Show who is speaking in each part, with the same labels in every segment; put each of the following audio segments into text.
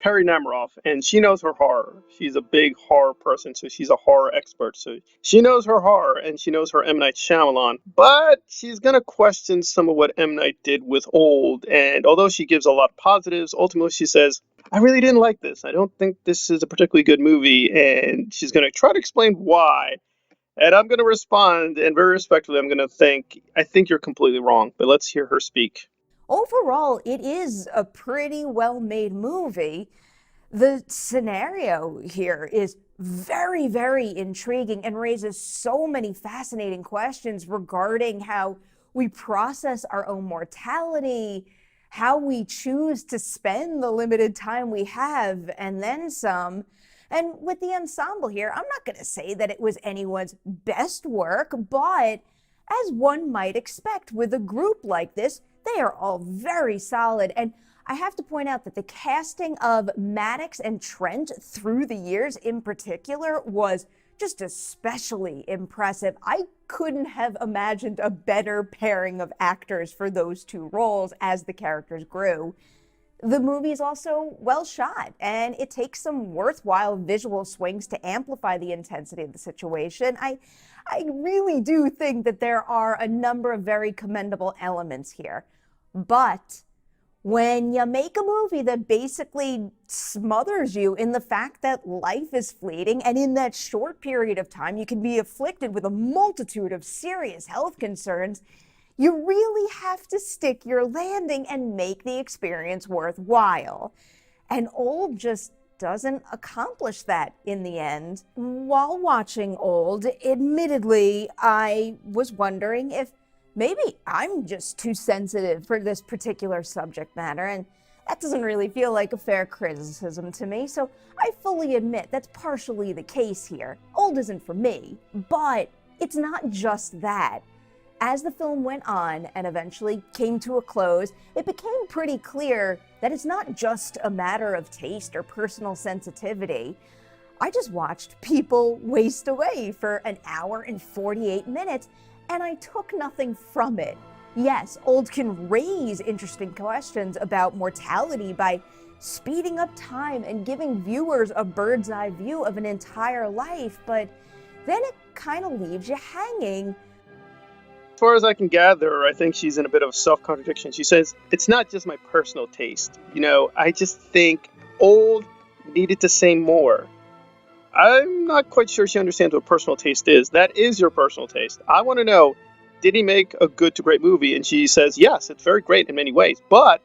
Speaker 1: Perry Nemiroff, and she knows her horror. She's a big horror person, so she's a horror expert. So she knows her horror and she knows her M. Night Shyamalan. But she's going to question some of what M. Night did with Old. And although she gives a lot of positives, ultimately she says, I really didn't like this. I don't think this is a particularly good movie. And she's going to try to explain why. And I'm going to respond, and very respectfully, I'm going to think, I think you're completely wrong. But let's hear her speak.
Speaker 2: Overall, it is a pretty well made movie. The scenario here is very, very intriguing and raises so many fascinating questions regarding how we process our own mortality, how we choose to spend the limited time we have, and then some. And with the ensemble here, I'm not going to say that it was anyone's best work, but as one might expect with a group like this, they are all very solid. And I have to point out that the casting of Maddox and Trent through the years in particular was just especially impressive. I couldn't have imagined a better pairing of actors for those two roles as the characters grew. The movie is also well shot, and it takes some worthwhile visual swings to amplify the intensity of the situation. I really do think that there are a number of very commendable elements here. But when you make a movie that basically smothers you in the fact that life is fleeting, and in that short period of time you can be afflicted with a multitude of serious health concerns, you really have to stick your landing and make the experience worthwhile. And Old just doesn't accomplish that in the end. While watching Old, admittedly, I was wondering if maybe I'm just too sensitive for this particular subject matter, and that doesn't really feel like a fair criticism to me, so I fully admit that's partially the case here. Old isn't for me, but it's not just that. As the film went on and eventually came to a close, it became pretty clear that it's not just a matter of taste or personal sensitivity. I just watched people waste away for an hour and 48 minutes, and I took nothing from it. Yes, Old can raise interesting questions about mortality by speeding up time and giving viewers a bird's eye view of an entire life, but then it kind of leaves you hanging.
Speaker 1: As far as I can gather, I think she's in a bit of self-contradiction. She says, it's not just my personal taste. I just think Old needed to say more. I'm not quite sure she understands what personal taste is. That is your personal taste. I want to know, did he make a good to great movie? And she says, yes, it's very great in many ways. But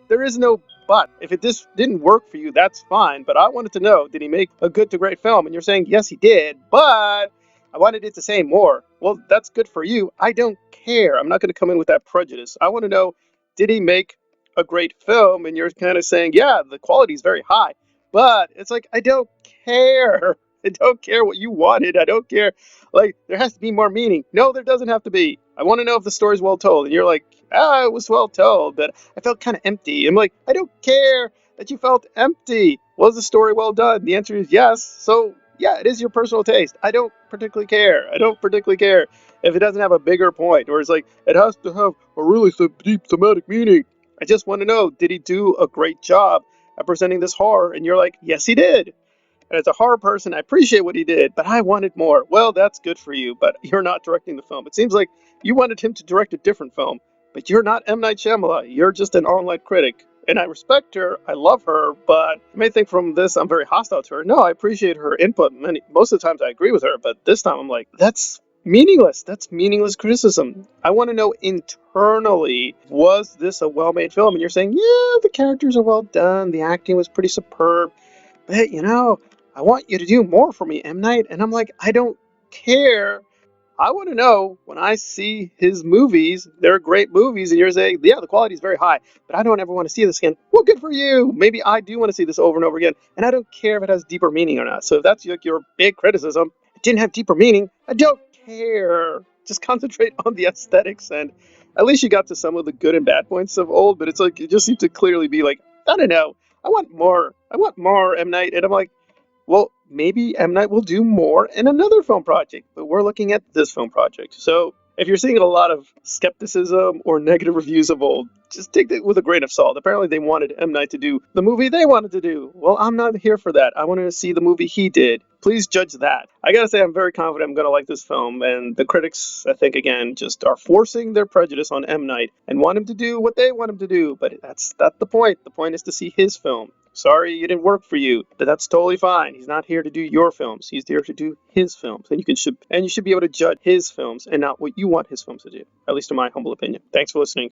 Speaker 1: there is no but. If it just didn't work for you, that's fine. But I wanted to know, did he make a good to great film? And you're saying, yes, he did. But I wanted it to say more. Well, that's good for you. I don't care. I'm not going to come in with that prejudice. I want to know, did he make a great film? And you're kind of saying, yeah, the quality is very high. But it's like, I don't care. I don't care what you wanted. I don't care. Like, there has to be more meaning. No, there doesn't have to be. I want to know if the story's well told. And you're like, it was well told, but I felt kind of empty. I'm like, I don't care that you felt empty. Was the story well done? The answer is yes. So, yeah, it is your personal taste. I don't particularly care. I don't particularly care if it doesn't have a bigger point, or it's like, it has to have a really deep thematic meaning. I just want to know, did he do a great job at presenting this horror? And you're like, yes, he did. And as a horror person, I appreciate what he did, but I wanted more. Well, that's good for you, but you're not directing the film. It seems like you wanted him to direct a different film, but you're not M. Night Shyamalan. You're just an online critic. And I respect her, I love her, but you may think from this I'm very hostile to her. No, I appreciate her input. Most of the times I agree with her, but this time I'm like, that's meaningless. That's meaningless criticism. I want to know internally, was this a well-made film? And you're saying, yeah, the characters are well done, the acting was pretty superb, but I want you to do more for me, M. Night. And I'm like, I don't care. I want to know, when I see his movies, they're great movies, and you're saying, yeah, the quality is very high, but I don't ever want to see this again. Well, good for you. Maybe I do want to see this over and over again, and I don't care if it has deeper meaning or not. So if that's like your big criticism, it didn't have deeper meaning, I don't care. Just concentrate on the aesthetics, and at least you got to some of the good and bad points of Old, but it's like, it just seems to clearly be like, I don't know, I want more. I want more, M. Night. And I'm like, well, maybe M. Night will do more in another film project, but we're looking at this film project. So If you're seeing a lot of skepticism or negative reviews of old, just take it with a grain of salt. Apparently, they wanted M. Night to do the movie they wanted to do. Well, I'm not here for that. I wanted to see the movie he did. Please judge that. I gotta say, I'm very confident I'm gonna like this film, and the critics, I think, again, just are forcing their prejudice on M. Night and want him to do what they want him to do. But that's not the point. The point is to see his film. Sorry it didn't work for you, but that's totally fine. He's not here to do your films. He's here to do his films, and you should be able to judge his films and not what you want his films to do. At least in my humble opinion. Thanks for listening.